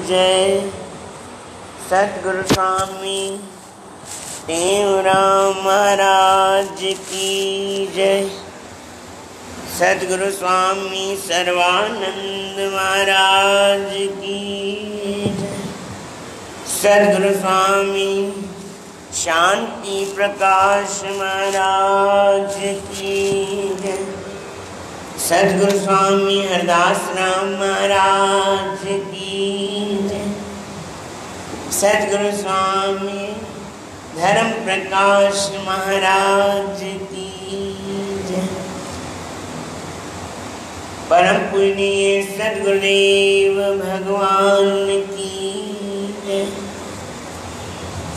जय। सतगुरु स्वामी टेवराम महाराज की जय। सतगुरु स्वामी सर्वानंद महाराज की जय। सतगुरु स्वामी शांति प्रकाश महाराज की जय। सतगुरु स्वामी हरदास राम महाराज की जय। सतगुरु स्वामी धर्म प्रकाश महाराज की जय। परम पूजनीय सतगुरुदेव भगवान की जय।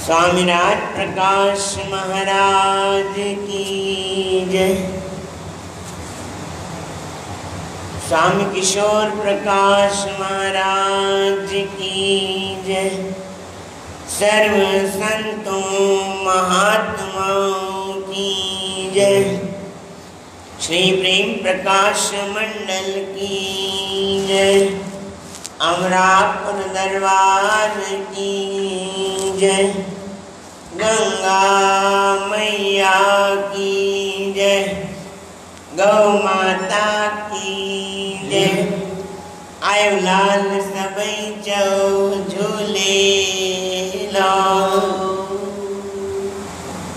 स्वामी राज प्रकाश महाराज की जय। स्वामी किशोर प्रकाश महाराज की जय। सर्व संतों महात्माओं की जय। श्री प्रेम प्रकाश मंडल की जय। अमरापुर दरबार की जय। गंगा मैया की जय। गौ माता की जय। आयो लाल सबई चौ झूले लो।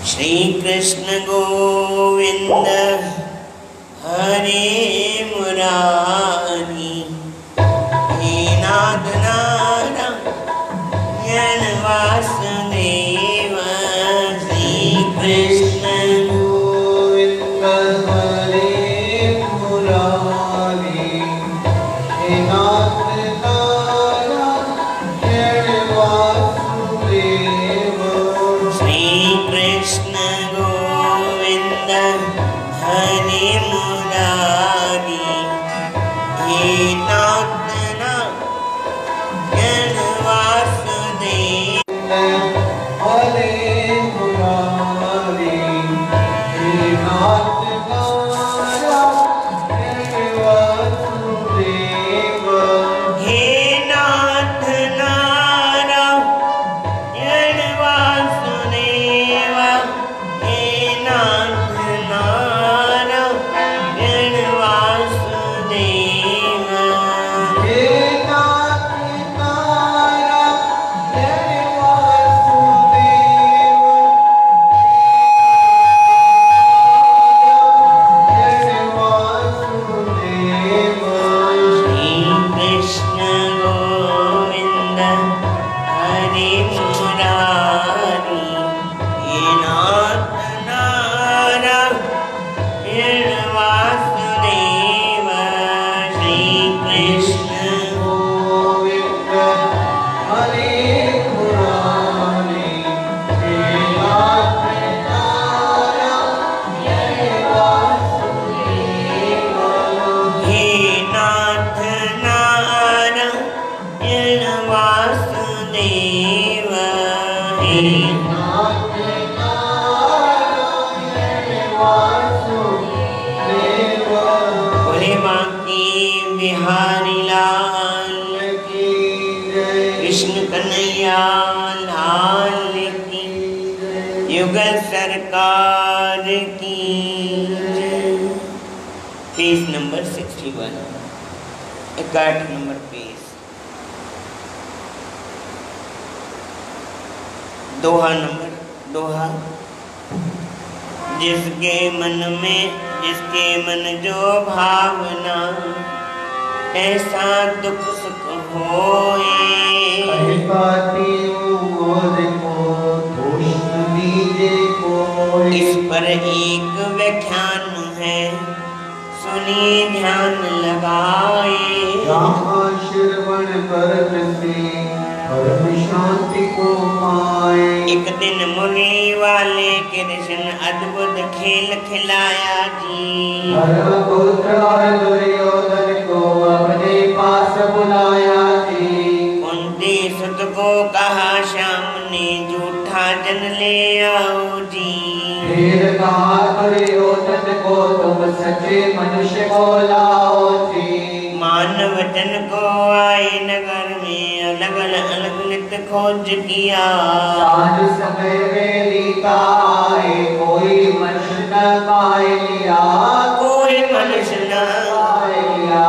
श्री कृष्ण गोविंद हरे मुरारी। हे नाथ नारायण वासुदेव। श्री कृष्ण गोविंद हरे मुरारी। हे नाथ नारायण वासुदेव। श्री कृष्ण गोविंद हरे मुरारी। हे नाथ नारायण वासुदेव। हरे मुरारी। हे नाथ नारायण वासुदेव। हे नाथ नारायण वासुदेव। हे नाथ नारायण वासुदेव। हे नाथ नारायण वासुदेव। वासुदेव। श्री कृष्ण गोविंद हरे मुरारी। हे नाथ नारायण वासुदेव। श्री कृष्ण गोविंद हरे मुरारी। हे नाथ नारायण वासुदेव। हे नाथ नारायण वासुदेव। हे नाथ नारायण वासुदेव। भोले बांके बिहारी लाल की जय। कृष्ण कन्हैया लाल की युगल सरकार की जय। Page number 61 61 number page. दोहा नंबर दोहा। जिसके मन जो भावना ऐसा दुख सुख होए। कहताती मोर को दोष दीजे कोई। इस पर एक व्याख्यान है, सुनिए ध्यान लगाए। जहाँ श्रवण करत से परम शांति को पाए। एक दिन मुरली वाले कृष्ण अद्भुत खेल खिलाया जी। धर्मपुत्र और दुर्योधन को अपने पास बुलाया जी। कुंती सुत को कहा श्याम ने जूठा जन ले आओ जी। फिर कहा दुर्योधन को तुम सच्चे मनुष्य को लाओ जी। मानव दुर्योधन को आए नगर में अलग अलग नित खोज किया। साँझ समय वेली आए कोई मनुष्य न पाए लिया, कोई मनुष्य न पाए लिया।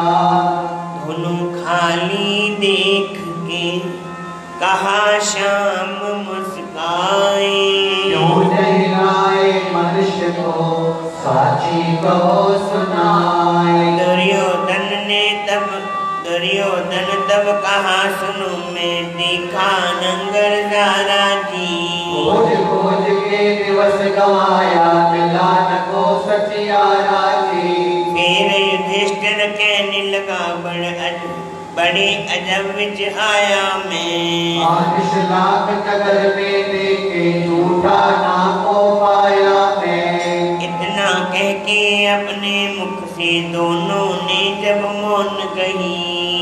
दोनों खाली देख के कहा श्याम मुस्काए। क्यों नहीं लाए मनुष्य को साची कहो सुनाए। दुर्योधन तब कहा सुनो मैं देखा नंगर दारा जी। खोज खोज के दिवस गवाया मिला न को सचियारा जी। फिर युधिष्ठिर कहने लगा बड़े अजब विच आया मैं। 5 लाख नगर में देखे झूठा ना को पाया मैं। इतना कह के अपने मुख से दोनों ने जब मौन कही।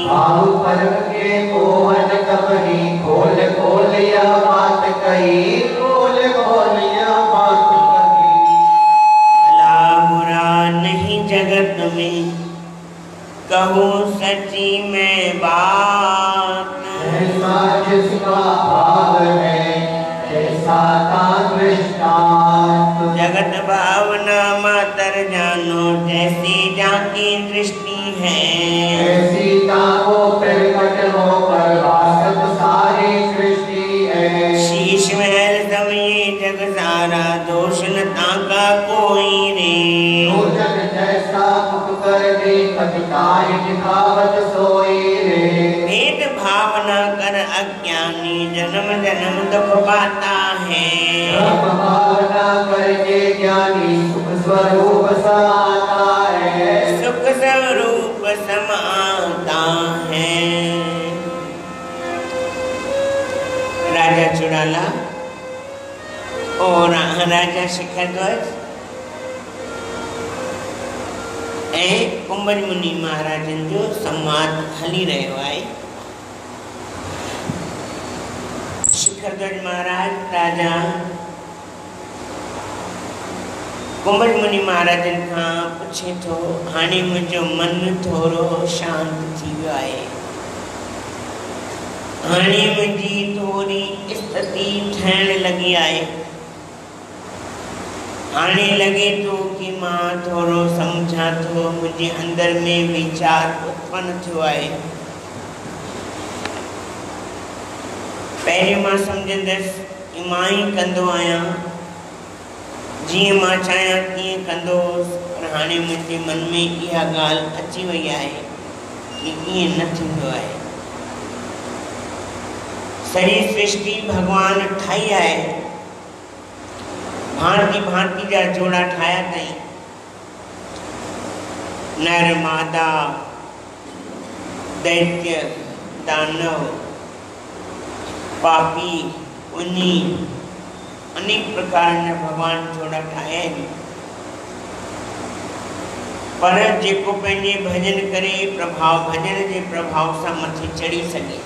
भाव पर्व के मोहन कबरी खोल खोल यह बात कही, खोल खोल यह बात कही। भला बुरा नहीं जगत में कहूँ सच्ची मैं बात। ऐसा जिसका भाव है ऐसा का दृष्टांत। जगत भावना मातर जानो जैसी जाकी दृष्टि है। ऐसी ताको प्रकट होकर भासत सारी सृष्टि है। शीश महल सब ये जग सारा दोष न ताका कोई रे। जग जैसा मुख कर देखत काहे दिखावत सोई रे। भेद भावना कर अज्ञानी जन्म जन्म दुख पाता है। ब्रह्म भावना करके ज्ञानी सुख स्वरूप समाता है। सुख स्वरूप समाता है। राजा चुड़ाला और राजा शिखरध्वज ऐं कुंभज मुनि महाराजन जो संवाद हली रहियो आहे। शिखरध्वज महाराज राजा कुंभज मुनि महाराजन खां पुछे थो हाणे मुंहिंजो मन थोरो शांत थी वियो आहे। हाणे मुंहिंजी थोरी स्थिति ठहण लगी आहे। हाणे लगे तो कि मां थोरो समझा थो मुंहिंजे अंदर में वीचार उत्पन्न थियो आहे। पहिरियों मां सम्झंदसि कि मां ई कंदो आहियां जीअं मां चाहियां तीअं कंदोसि, पर हाणे मुंहिंजे मन में इहा ॻाल्हि अची वई आहे कि ईअं न थींदो आहे। सॼी सृष्टि भॻवान ठाही आहे, भांति भांति जा जोड़ा ठाया अथई। नर मादा दैत्य दानव पापी पुनी अनेक प्रकार जा भगवान जोड़ा ठाया आहिनि। पर जेको पंहिंजे भजन करे भजन जे प्रभाव सां मथे चढ़ी सघे,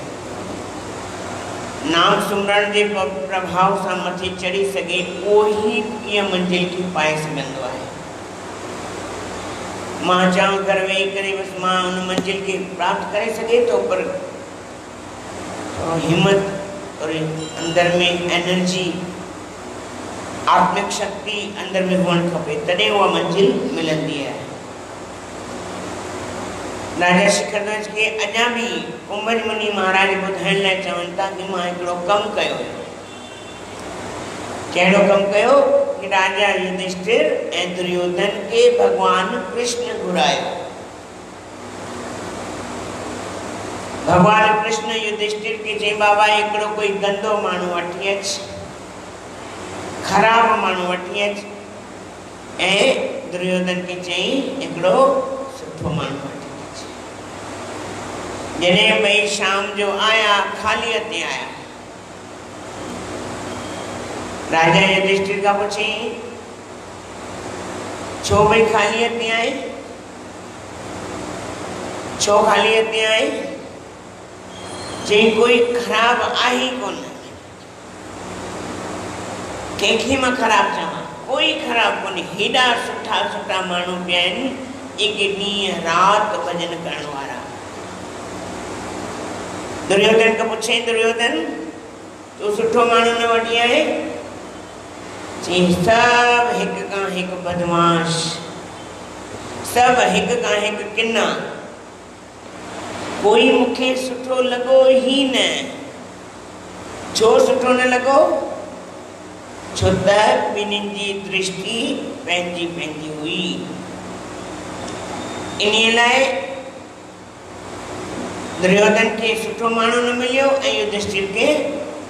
नाम सुमरण जे प्रभाव सां मथे चढ़ी सघे, उहो ई इहा मंजिल खे पाए सघंदो आहे। मां चाहूं घर वेही करे बसि मां उन मंजिल खे प्राप्त करे सघे थो, पर हिम्मत और अंदर में एनर्जी आत्मिक शक्ति अंदर में हुअणु खपे, तॾहिं उहा मंजिल मिलंदी आहे। राजा शिखरध्वज के अञा भी कुंभज मुनि महाराज ॿुधाइण लाइ चवनि था कि मां हिकिड़ो कमु कयो। कहिड़ो कमु कयो कि राजा युधिष्ठिर ऐं दुर्योधन के भगवान कृष्ण घुरायो। भगवान कृष्ण युधिष्ठिर के चई बाबा हिकिड़ो कोई गंदो माण्हू वठी अच, ख़राब माण्हू वठी अच, ऐं दुर्योधन के चई हिकिड़ो सुठो माण्हू वठी अच। जॾहिं भई शाम जो आया खाली हथे आया, राजा युधिष्ठिर का पूछी छो भई खाली हथे आए, छो खाली हथे आए? चई कोई खराब आहे कोन, कंहिंखे मां ख़राब चवां, कोई ख़राब कोन्हे। हेॾा सुठा सुठा माण्हू पिया आहिनि जेके ॾींहं राति भॼन करण वारा। दुर्योधन का पूछे, दुर्योधन तू सुठो माण्हू न वठी आहे? चई सब हिक का हिक बदमाश, सब हिक का हिक किन्ना, कोई मुखे सुठो लगो ही न। छो सुठो न लगो? छो त ॿिन्हिनि जी दृष्टि पंहिंजी पंहिंजी हुई। इन लाइ दुर्योधन के सुठो माण्हू न मिलियो ऐं युधिष्ठिर के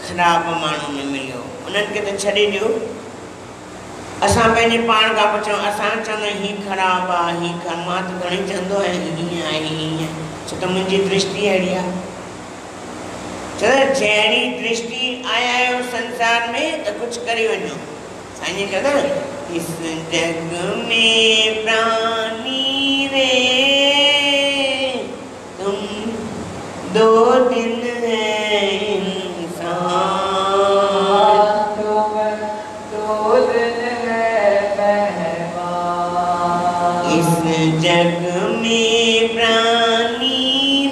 ख़राब माण्हू न मिलियो। उन्हनि खे त छॾे ॾियो, असां पंहिंजे पाण खां पुछूं, असां चवंदा ही ख़राब आहे, ही मां त घणेई चवंदो आहियां हीअं आहे हीअं, छो त मुंहिंजी दृष्टि अहिड़ी आहे। छो त जहिड़ी दृष्टि आया आहियो संसार में त कुझु करे वञो। साईं चवंदा इस जग में प्राणी रे तुम दो दिन है इंसान, तुम दो दिन है मेहमान। इस जग में प्राणी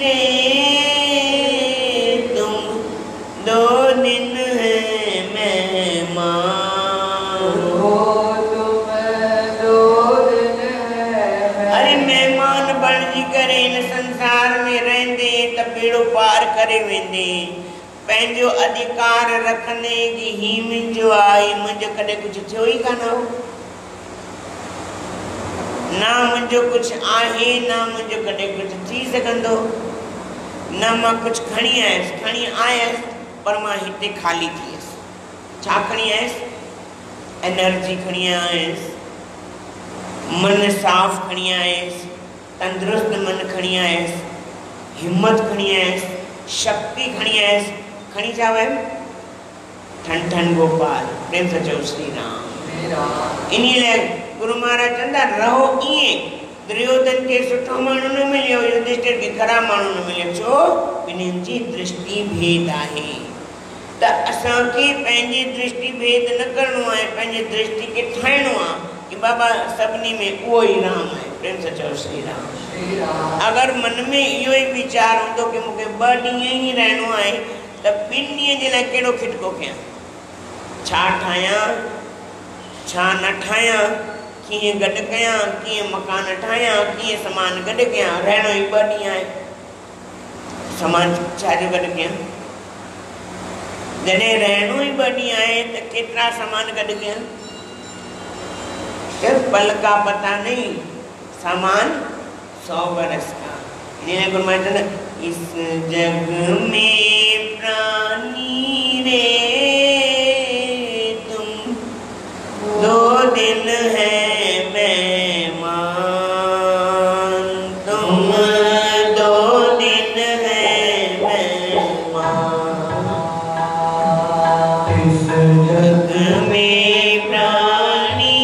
रे तुम दो दिन है मेहमान। अरे मेहमान बणजी करे इन संसार में रहंदे त बेड़ो पार करे वेंदे, पंहिंजो अधिकार रखंदे कि ही मुंहिंजो आहे, मुंहिंजो कॾहिं कुझु थियो ई कान हो, ना मुंहिंजो कुझु आहे, ना मुंहिंजो कॾहिं कुझु थी सघंदो, न मां कुझु खणी आयसि पर मां हिते ख़ाली थी वियसि। छा खणी आयसि? एनर्जी खणी आयसि, मन साफ़ खणी आयसि, तंदुरुस्त मन खणी आयसि, हिम्मत खणी आयसि, शक्ति खणी आयसि। खणी छा वयमि? ठन ठन गोपाल, प्रेम सां चओ श्री राम। इन लाइ गुरु महाराज चवंदा रहो ईअं। दुर्योधन के सुठो माण्हू न मिलियो, युधिष्ठिर के ख़राब माण्हू न मिलियो। छो? ॿिन्हिनि जी दृष्टि भेद आहे। त असांखे पंहिंजी दृष्टि भेद न करणो आहे, पंहिंजी दृष्टि खे ठाहिणो आहे कि बाबा सभिनी में उहो ई राम आहे। प्रेम सां चओ श्री राम। अगर मन में इहो ई वीचार हूंदो कि मूंखे 2 ॾींहं ई रहणो आहे त 2 ॾींहं जे लाइ कहिड़ो खिटको कयां, छा ठाहियां छा न ठाहियां, कीअं गॾु कयां, कीअं मकान ठाहियां, कीअं सामान गॾु कयां। रहणो ई 2 ॾींहं आहे, सामान छाजो गॾु कयां? जॾहिं रहणो ई 2 ॾींहं आहे त केतिरा सामान गॾु कयां? पल का पता नहीं, सामान 100 बरस का। इन्हें गुरु महाराज ने इस जग में प्राणी रे तुम 2 दिन है मेहमान, तुम 2 दिन है मेहमान। इस जग में प्राणी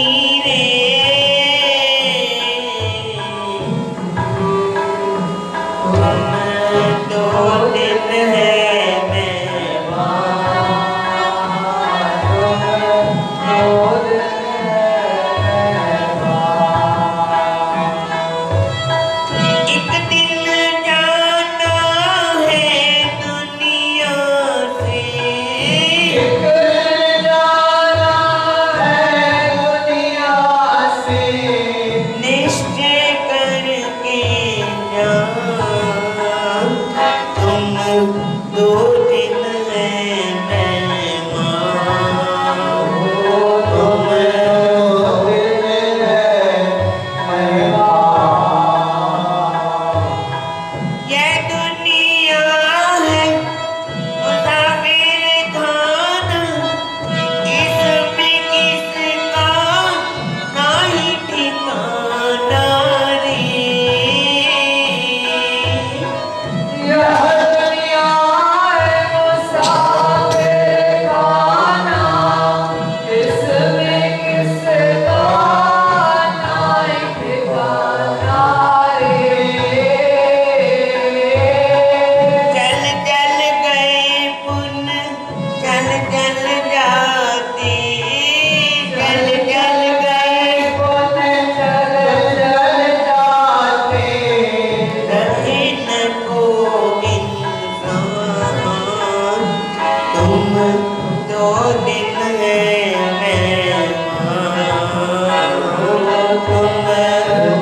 तुम दो दिन है मेहमान, तुम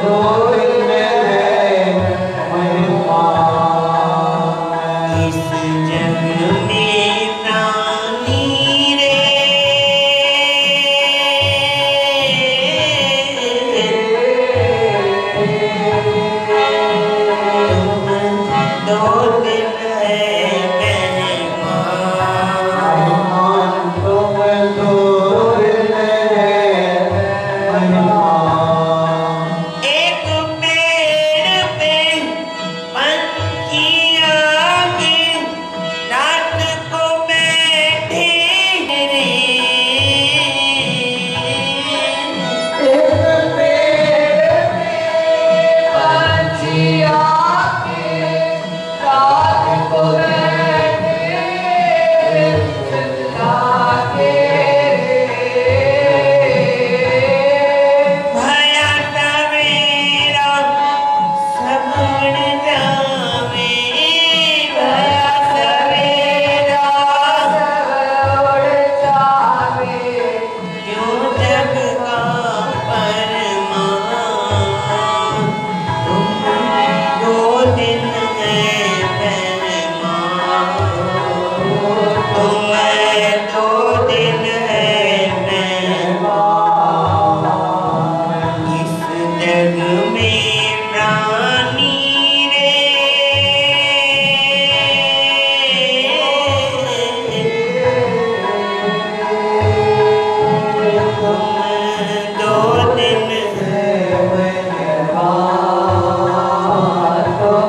दो दिन है मेहमान, इस जग में प्राणी रे, तुम दो दिन है मेहमान, तुम दो दिन है मेहमान, एक पेड़ पे पंछी आके रात को बैठे रे, एक पेड़ पे पंछी आके रात को बैठे चिल्लाके भया सवेरा सब उड़ जावे, भया सवेरा उड़ जावे, क्यों जग का फरमान, तुम दो दिन है मेहमान, तुम दो दिन है मेहमान, इस जग में प्राणी रे, तुम दो दिन है मेहमान, तुम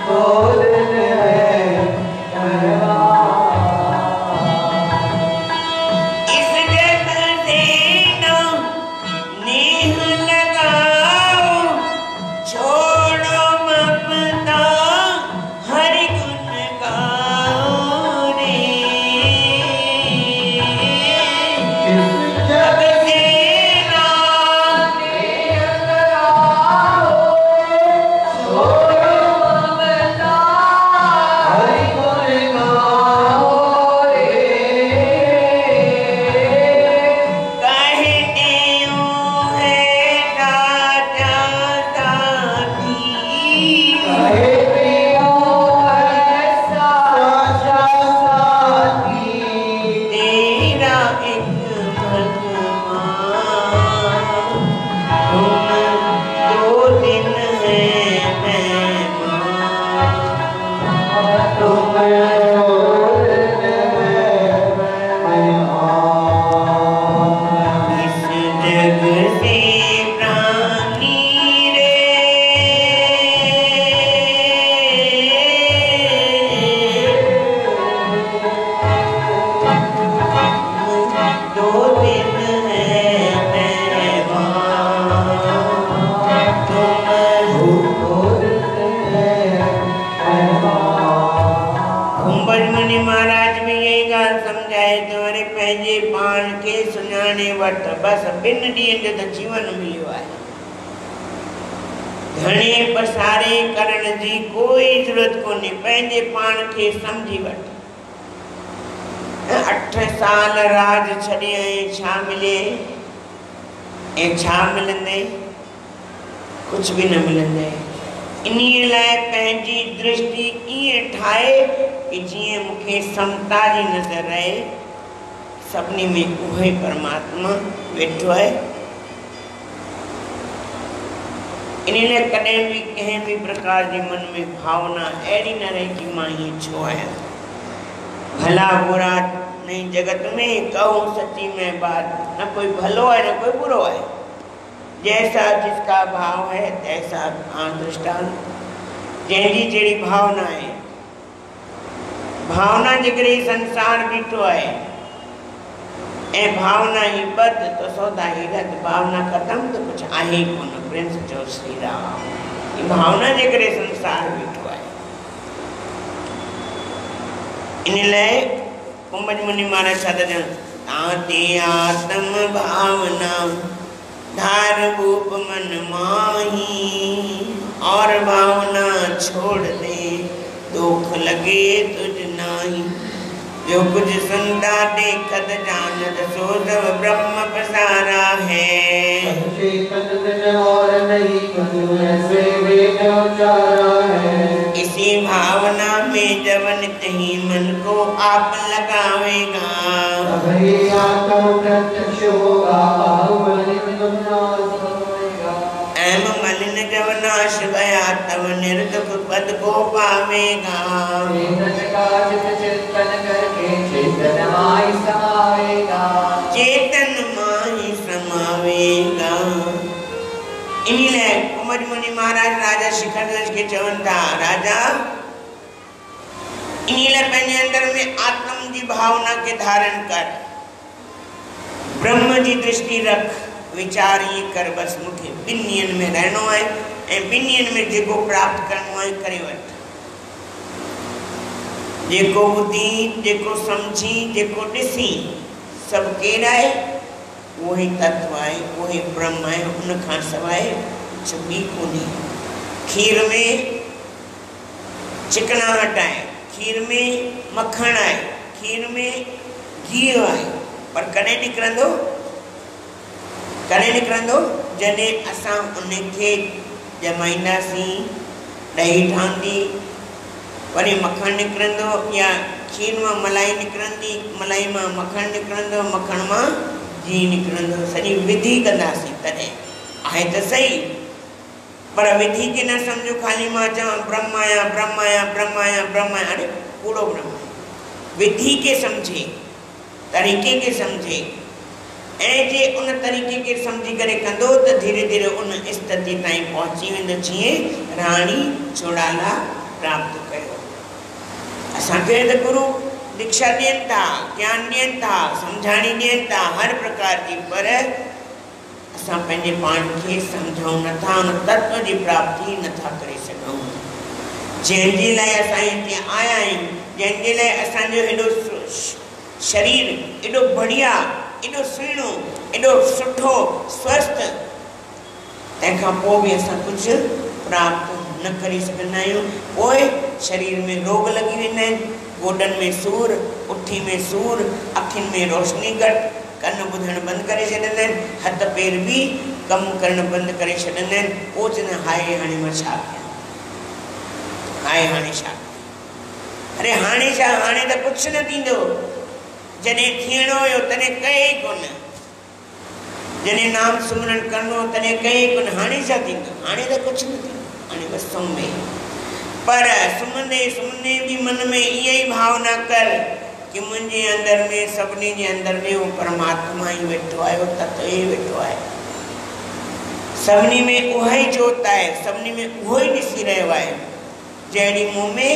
दो दिन है मेहमान, इस जग से ना नेह लगाओ, छोड़ो ममता हरि गुण गाओ रे, इस जग से ना नेह लगाओ, छोड़ो ममता हरि गुण गाओ रे, कहते हो है राजा साथी, कहते हो ऐसा साथी, तेरा एक भगवान, तुम दो दिन है मेहमान, तुम दो दिन है मेहमान, इस जग से प्राणी रे, दो दिन है मेहमान, तुम दो दिन है मेहमान, कुंभज मुनि महाराज भी यही गाल समझाए तो अरे पंहिंजे पाण खे सुञाणे वठ, बस ॿिनि ॾींहंनि जो त जीवन मिलियो आहे, घणे पसारे करण जी कोई ज़रूरत कोन्हे, पंहिंजे पाण खे सम्झी वठ। 8 साल राज छॾे ऐं छा मिले ऐं छा मिलंदे, कुझु बि न मिलंदे। इन्हीअ लाइ पंहिंजी दृष्टि ईअं ठाहे कि जीअं मूंखे समता जी नज़र रहे, सभिनी में उहो ई परमात्मा वेठो आहे। इन लाइ कॾहिं बि कंहिं बि प्रकार जे मन में भावना अहिड़ी न रहे कि मां हीअं छो आहियां। भला बुरा नहीं जगत में कहूँ सच्ची में बात, न कोई भलो है न कोई बुरो है, जैसा जिसका भाव है तैसा दृष्टांत। जैसी जड़ी भावना है, भावना जगरे संसार बीठो है, ए भावना ही बद तो सौदा ही रद, भावना खत्म तो कुछ आहे ही कोन। प्रिंस जो श्री राम, ये भावना जगरे संसार बीठो है। इन लाइ कुंभज मुनि महाराज छा था ताते आत्म भावना धार रूप मन माही, और भावना छोड़ दे दुख लगे तुझ नाही। जो कुछ सुनता देखत जानत सो सब ब्रह्म पसारा है। चेतन दिन और नहीं कुछ ऐसे वेद उचारा है। इसी भावना में जब नित ही मन को आप लगावेगा, तभी आत्म प्रत्यक्ष होगा मलिन नाश होएगा। एम मलिन जब नाश गया तब निर्दुख पद को पावेगा। चिंतन करके चेतन माई समावेगा। चेतन माई समावेगा। इन्हीं ले कुमार मुनि महाराज राजा शिखरध्वज के चवन था, राजा इन्हीं ले पंहिंजे अंदर में आत्म जी भावना के धारण कर, ब्रह्म जी दृष्टि रख, विचार ये कर बस मुखे बिन्नियन में रहनो है ए बिन्नियन में जेको प्राप्त करनो है करे वठ। जेको बुद्धि जेको समझी जेको दिसी सब केड़ा है वही तत्व है, वही ब्रह्म है, उन खां सवाइ कुछ भी कोन्हे। खीर में चिकनाहट है, खीर में मक्खण है, खीर में घी है, पर कॾहिं निकिरंदो जॾहिं असां उनखे ॼमाईंदासीं, ॾही ठहंदी, वरी मक्खण निकिरंदो, या खीर मां मलाई निकिरंदी, मलाई मां मक्खण निकिरंदो, मक्खण मां घी निकिरंदो। सॼी विधि कंदासीं तॾहिं आहे त सही, पर विधि खे न सम्झो खाली मां चवां ब्रह्म आहियां ब्रह्म आहियां ब्रह्म आहियां ब्रह्म आहियां, अरे कूड़ो ब्रह्म आहे। विधि के सम्झे, तरीक़े के सम्झे, ऐं जे उन तरीक़े के सम्झी करे कंदो त धीरे धीरे उन स्थिति ताईं पहुची वेंदो जीअं राणी चोड़ाला प्राप्त कयो। असांखे त गुरु दीक्षा ॾियनि था, ज्ञान ॾियनि था, सम्झाणी ॾियनि था हर प्रकार जी, पर असां पंहिंजे पाण खे सम्झूं नथा, उन तत्व जी प्राप्ति नथा करे सघूं। जंहिंजे लाइ असां हिते आया आहियूं, जंहिंजे लाइ असांजो एॾो शरीर एॾो बढ़िया, एॾो सुहिणो, एॾो सुठो स्वस्थ, तंहिंखां पोइ बि असां कुझु प्राप्त न करे सघंदा आहियूं। पोइ शरीर में रोग लॻी वेंदा आहिनि, गोॾनि में सूर, उठी में सूर, अखियुनि में रोशनी घटि, कन ॿुधणु बंदि करे छॾंदा आहिनि, हथ पेर बि कमु करणु बंदि करे छॾंदा आहिनि। पोइ चवंदा आहिनि हाय हाणे मां छा कयां, हाय हाणे छा कयां। अरे हाणे छा, हाणे त कुझु न थींदो, जॾहिं थियणो हुयो तॾहिं कई कोन, जॾहिं नाम सुमरन करणो तॾहिं कई कोन, हाणे छा थींदो, हाणे त कुझु न थींदो, हाणे बसि सुम्हे। पर सुम्हंदे सुम्हंदे भी मन में इहा ई भावना कर कि मुंहिंजे अंदर में, सभिनी जे अंदर में वो परमात्मा ही वेठो आहे, वो तत्व ही वेठो आहे, सभिनी में उहा ई जोत आहे, सभिनी में उहो ई ॾिसी रहियो आहे, जहिड़ी मूं में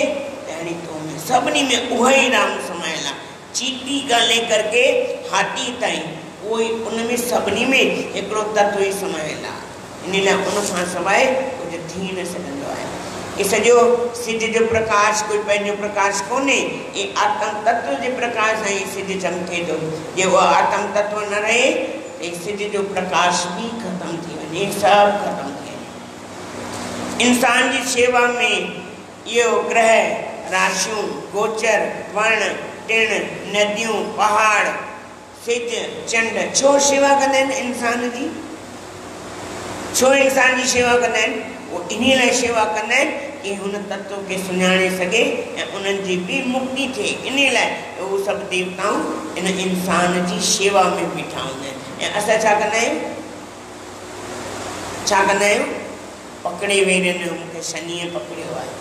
तहिड़ी तो में, सभिनी में उहा ई राम समायल आहे। चीटी खां लेकर के हाथी ताईं उहो ई, उन में सभिनी में हिकिड़ो तत्व ई समायल आहे। इन लाइ उन खां सवाइ कुझु थी न सघंदो आहे। ये सॼो सिज जो प्रकाश कोई पंहिंजो प्रकाश कोन्हे, ये आत्म तत्व जे प्रकाश सां ई सिज चमके थो। जे उहो आत्म तत्व न रहे त सिज जो प्रकाश भी ख़त्म थी वञे, सभु ख़त्म थी वञे। इंसान जी शेवा में इहो ग्रह, राशियूं, गोचर, वण, टिण, नदियूं, पहाड़, सिज, चंड छो शेवा कंदा आहिनि इंसान जी? छो इंसान जी शेवा कंदा आहिनि? वो इन्हीं लाइ शेवा कंदा आहिनि कि हुन तत्व खे सुञाणे सघे ऐं उन्हनि जी बि मुक्ति थिए। इन लाइ उहे सभु देवताऊं इन इंसान जी शेवा में बीठा हूंदा आहिनि। ऐं असां छा कंदा आहियूं? छा कंदा आहियूं? पकड़े वेरनि, मूंखे शनिअ पकड़ियो आहे,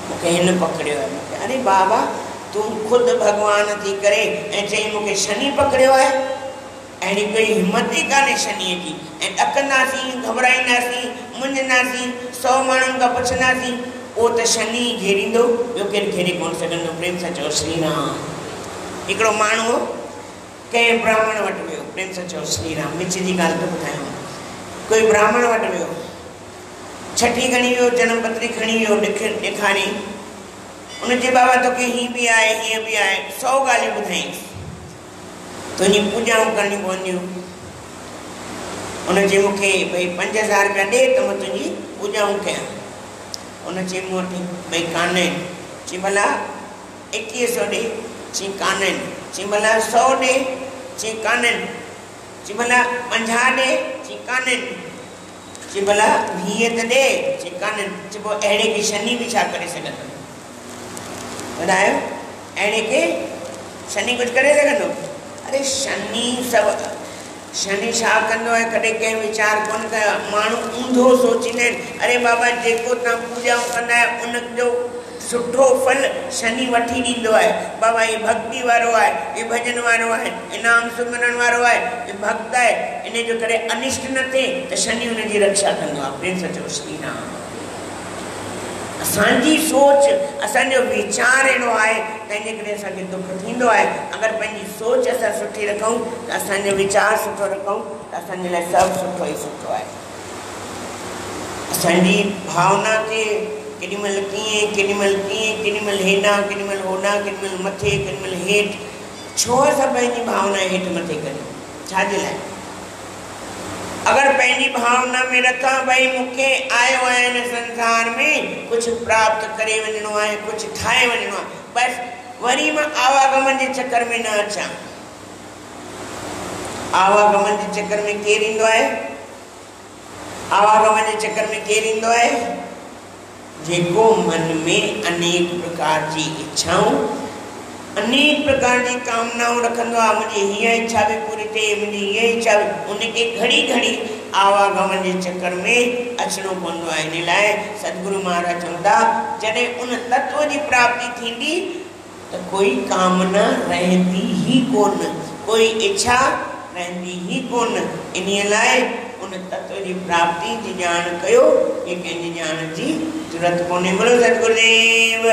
मूंखे हिन पकड़ियो आहे, मूंखे अरे बाबा तूं ख़ुदि भॻवान थी करे ऐं चई मूंखे शनि पकड़ियो आहे। अहिड़ी कोई हिमत ई कान्हे शनिअ जी। ऐं ॾकंदासीं, घबराईंदासीं, मुंझंदासीं, 100 माण्हुनि खां पुछंदासीं, उहो त शनि घेरींदो, ॿियो केरु घेरे कोन सघंदो। प्रेम सां चओ श्री राम। हिकिड़ो माण्हू कंहिं ब्राह्मण वटि वियो, प्रेम सां चओ श्री राम, विच जी ॻाल्हि थो ॿुधायां। कोई ब्राह्मण वटि वियो, छठी खणी वियो, जनम पत्री खणी वियो, ॾेखारी, उन जे बाबा तोखे हीअं बि आहे, हीअं बि आहे, 100 ॻाल्हियूं ॿुधाईंसि, तुंहिंजी पूॼाऊं करणियूं पवंदियूं। उन चई मूंखे भई 5000 रुपया ॾे त मां तुंहिंजी पूॼाऊं कयां। उन चई मूं वटि भई कान्हे। चई भला 2100 ॾे। चई काननि, चई भला 100 ॾे, चई काननि, चई भला 50 ॾे, चई काननि, चई भला 20 त ॾे, चई काननि। चई पोइ अहिड़े खे शनि बि छा करे सघंदो? ॿुधायो, अहिड़े खे शनि कुझु करे सघंदो? अरे शनि सभु शनि छा कंदो आहे? कॾहिं कंहिं वीचार कोन कयो। माण्हू ऊंधो सोचींदा आहिनि, अरे बाबा जेको तव्हां पूॼा कंदा आहियो उनजो सुठो फल शनि वठी ॾींदो आहे। बाबा ये भक्ति वारो आहे, ये भजन वारो आहे, ये नाम सुमरण वारो आहे, ये भक्त आहे, इन जो करे अनिष्ट न थिए त शनि हुनजी रक्षा कंदो आहे। प्रेम सां चओ श्री राम। असांजी सोच, असांजो वीचार अहिड़ो आहे तंहिंजे करे असांखे दुख थींदो आहे। अगरि पंहिंजी सोच असां सुठी रखूं त असांजो वीचार सुठो रखूं त असांजे लाइ सभु सुठो ई सुठो आहे। असांजी भावना ते केॾीमहिल कीअं, केॾीमहिल कीअं, केॾीमहिल हेॾां, केॾीमहिल होॾां, केॾीमहिल मथे, केॾीमहिल हेठि। छो असां पंहिंजी भावना हेठि मथे करियूं? छाजे लाइ? अगर पंहिंजी भावना में रखां भाई मूंखे आयो आहे हिन संसार में कुछ प्राप्त करे वञिणो आहे, कुछ ठाहे वञिणो आहे, बस वरी मां आवागमन जे चक्कर में न अचां। आवागमन जे चक्कर में केरु ईंदो आहे? आवागमन जे चक्कर में केरु ईंदो आहे? जेको मन में अनेक प्रकार जी इच्छाऊं, अनेक प्रकार की कामनाओं रखंदो आहे। मुझे हीअ इच्छा भी पूरी थिए, मुझी ये इच्छा भी, उनके घड़ी घड़ी आवागमन के चक्कर में अचणो पवंदो आहे। इन लाइ सतगुरु महाराज चवंदा जॾहिं उन तत्व की प्राप्ति थींदी तो कोई कामना रहती ही कोन, कोई इच्छा रहती ही कोन। इन लाइ उन तत्व की प्राप्ति की ॼाण कयो, ये कंहिंजी ॼाण जी जरूरत कोन्हे। बोलो सतगुरुदेव।